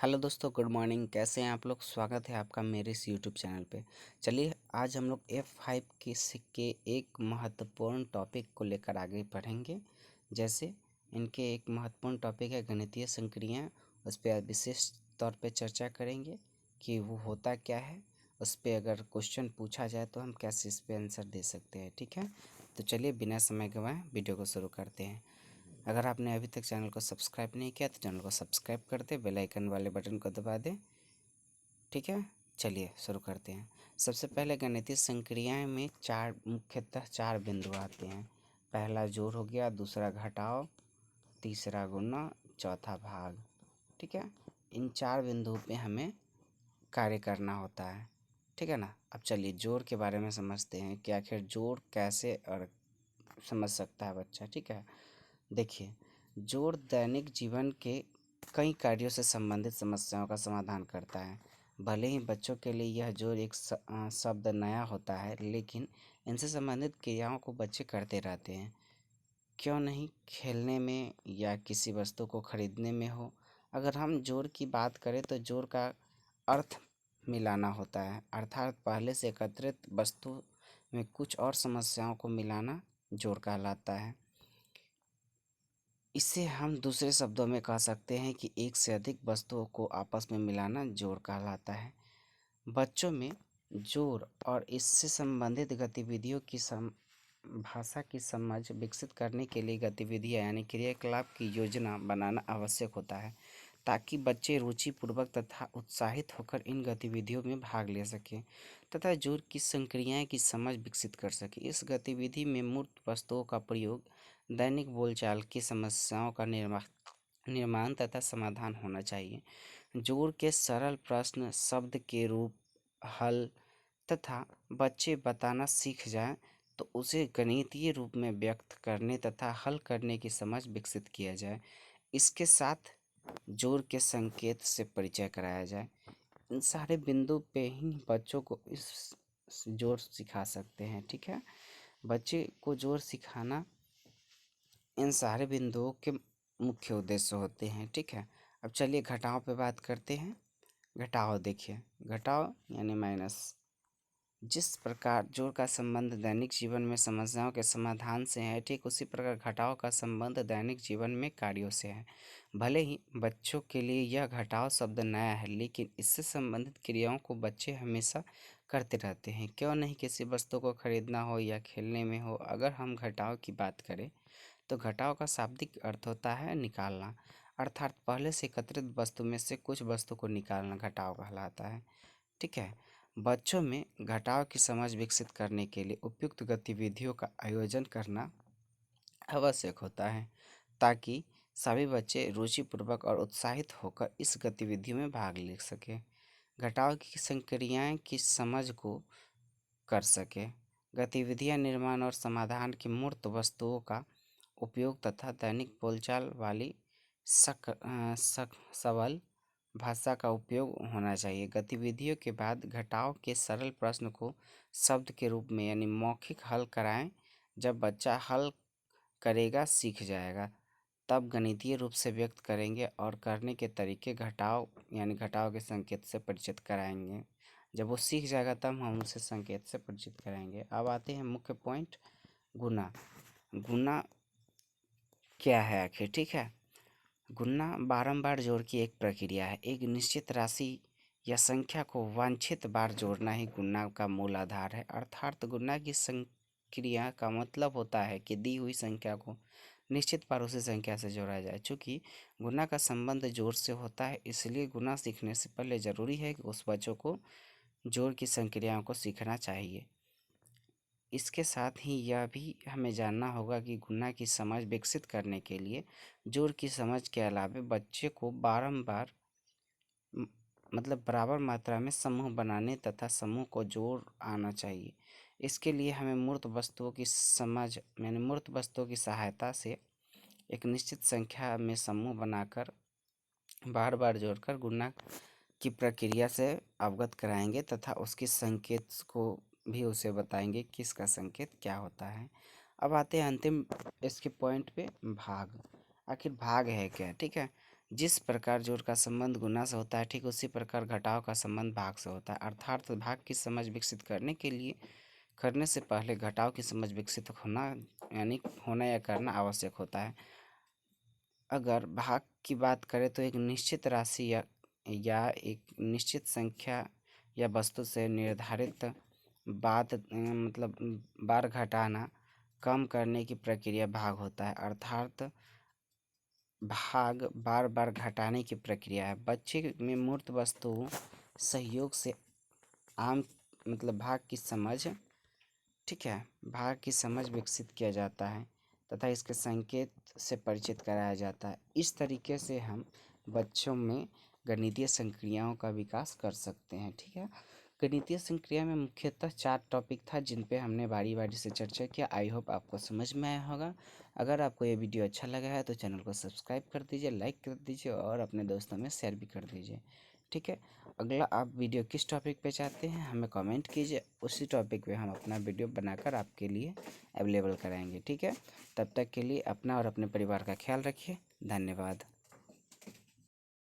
Hello दोस्तों, good morning. कैसे हैं आप लोग? स्वागत है आपका मेरे इस यूट्यूब चैनल पे। चलिए आज हम लोग F5 के एक महत्वपूर्ण टॉपिक को लेकर आगे बढ़ेंगे। जैसे इनके एक महत्वपूर्ण टॉपिक है गणितीय संक्रियाएं। उस पर विशेष तौर पे चर्चा करेंगे कि वो होता क्या है। उस पर अगर क्वेश्चन पूछा जाए तो हम कैसे इस पर आंसर दे सकते हैं। ठीक है, तो चलिए बिना समय गंवाए वीडियो को शुरू करते हैं। अगर आपने अभी तक चैनल को सब्सक्राइब नहीं किया तो चैनल को सब्सक्राइब कर दें, बेल आइकन वाले बटन को दबा दें। ठीक है, चलिए शुरू करते हैं। सबसे पहले गणितीय संक्रियाएं में मुख्यतः चार बिंदु आते हैं। पहला जोड़ हो गया, दूसरा घटाव, तीसरा गुणा, चौथा भाग। ठीक है, इन चार बिंदुओं पे हमें कार्य करना होता है। ठीक है ना। अब चलिए जोड़ के बारे में समझते हैं कि आखिर जोड़ कैसे और समझ सकता है बच्चा। ठीक है, देखिए, जोड़ दैनिक जीवन के कई कार्यों से संबंधित समस्याओं का समाधान करता है। भले ही बच्चों के लिए यह जोड़ एक शब्द नया होता है, लेकिन इनसे संबंधित क्रियाओं को बच्चे करते रहते हैं। क्यों नहीं, खेलने में या किसी वस्तु को खरीदने में हो। अगर हम जोड़ की बात करें तो जोड़ का अर्थ मिलाना होता है, अर्थात पहले से एकत्रित वस्तु में कुछ और समस्याओं को मिलाना जोड़ कहलाता है। इसे हम दूसरे शब्दों में कह सकते हैं कि एक से अधिक वस्तुओं को आपस में मिलाना जोड़ कहलाता है। बच्चों में जोड़ और इससे संबंधित गतिविधियों की भाषा की समझ विकसित करने के लिए गतिविधियाँ यानी क्रियाकलाप की योजना बनाना आवश्यक होता है, ताकि बच्चे रुचिपूर्वक तथा उत्साहित होकर इन गतिविधियों में भाग ले सकें तथा जोड़ की संक्रियाएं की समझ विकसित कर सकें। इस गतिविधि में मूर्त वस्तुओं का प्रयोग, दैनिक बोलचाल की समस्याओं का निर्माण तथा समाधान होना चाहिए। जोड़ के सरल प्रश्न शब्द के रूप, हल तथा बच्चे बताना सीख जाएं तो उसे गणितीय रूप में व्यक्त करने तथा हल करने की समझ विकसित किया जाए। इसके साथ जोड़ के संकेत से परिचय कराया जाए। इन सारे बिंदु पे ही बच्चों को इस जोड़ सिखा सकते हैं। ठीक है, बच्चे को जोड़ सिखाना इन सारे बिंदुओं के मुख्य उद्देश्य होते हैं। ठीक है, अब चलिए घटाव पे बात करते हैं। घटाव देखिए, घटाव यानी माइनस। जिस प्रकार जोड़ का संबंध दैनिक जीवन में समस्याओं के समाधान से है, ठीक उसी प्रकार घटाव का संबंध दैनिक जीवन में कार्यों से है। भले ही बच्चों के लिए यह घटाव शब्द नया है, लेकिन इससे संबंधित क्रियाओं को बच्चे हमेशा करते रहते हैं। क्यों नहीं, किसी वस्तु को खरीदना हो या खेलने में हो। अगर हम घटाव की बात करें तो घटाव का शाब्दिक अर्थ होता है निकालना, अर्थात पहले से एकत्रित वस्तु में से कुछ वस्तु को निकालना घटाव कहलाता है। ठीक है, बच्चों में घटाव की समझ विकसित करने के लिए उपयुक्त गतिविधियों का आयोजन करना आवश्यक होता है, ताकि सभी बच्चे रुचिपूर्वक और उत्साहित होकर इस गतिविधि में भाग ले सकें, घटाव की संक्रियाएं की समझ को कर सकें। गतिविधियां निर्माण और समाधान की मूर्त वस्तुओं का उपयोग तथा दैनिक बोलचाल वाली सबल भाषा का उपयोग होना चाहिए। गतिविधियों के बाद घटाव के सरल प्रश्न को शब्द के रूप में यानी मौखिक हल कराएं। जब बच्चा हल करेगा सीख जाएगा, तब गणितीय रूप से व्यक्त करेंगे और करने के तरीके घटाव यानी घटाव के संकेत से परिचित कराएंगे। जब वो सीख जाएगा तब हम उसे संकेत से परिचित कराएंगे। अब आते हैं मुख्य पॉइंट, गुना। गुना क्या है आखिर? ठीक है, गुणा बारंबार जोड़ की एक प्रक्रिया है। एक निश्चित राशि या संख्या को वांछित बार जोड़ना ही गुणा का मूल आधार है। अर्थात गुणा की संक्रिया का मतलब होता है कि दी हुई संख्या को निश्चित बार उसी संख्या से जोड़ा जाए। चूँकि गुणा का संबंध जोड़ से होता है, इसलिए गुणा सीखने से पहले ज़रूरी है कि उस बच्चों को जोड़ की संक्रियाओं को सीखना चाहिए। इसके साथ ही यह भी हमें जानना होगा कि गुणा की समझ विकसित करने के लिए जोड़ की समझ के अलावा बच्चे को बारंबार मतलब बराबर मात्रा में समूह बनाने तथा समूह को जोड़ आना चाहिए। इसके लिए हमें मूर्त वस्तुओं की समझ यानी मूर्त वस्तुओं की सहायता से एक निश्चित संख्या में समूह बनाकर बार बार जोड़कर गुणा की प्रक्रिया से अवगत कराएंगे तथा उसकी संकेत को भी उसे बताएंगे कि इसका संकेत क्या होता है। अब आते हैं अंतिम इसके पॉइंट पे, भाग। आखिर भाग है क्या? ठीक है, जिस प्रकार जोड़ का संबंध गुना से होता है, ठीक उसी प्रकार घटाव का संबंध भाग से होता है। अर्थात भाग की समझ विकसित करने से पहले घटाव की समझ विकसित होना, यानी होना या करना आवश्यक होता है। अगर भाग की बात करें तो एक निश्चित राशि या एक निश्चित संख्या या वस्तु से निर्धारित मतलब बार घटाना, कम करने की प्रक्रिया भाग होता है। अर्थात भाग बार बार घटाने की प्रक्रिया है। बच्चे में मूर्त वस्तुओं सहयोग से आम भाग की समझ, ठीक है, भाग की समझ विकसित किया जाता है तथा इसके संकेत से परिचित कराया जाता है। इस तरीके से हम बच्चों में गणितीय संक्रियाओं का विकास कर सकते हैं। ठीक है, गणितीय संक्रिया में मुख्यतः 4 टॉपिक था जिन पे हमने बारी बारी से चर्चा किया। आई होप आपको समझ में आया होगा। अगर आपको ये वीडियो अच्छा लगा है तो चैनल को सब्सक्राइब कर दीजिए, लाइक कर दीजिए और अपने दोस्तों में शेयर भी कर दीजिए। ठीक है, अगला आप वीडियो किस टॉपिक पे चाहते हैं हमें कमेंट कीजिए, उसी टॉपिक पे हम अपना वीडियो बनाकर आपके लिए अवेलेबल कराएंगे। ठीक है, तब तक के लिए अपना और अपने परिवार का ख्याल रखिए। धन्यवाद।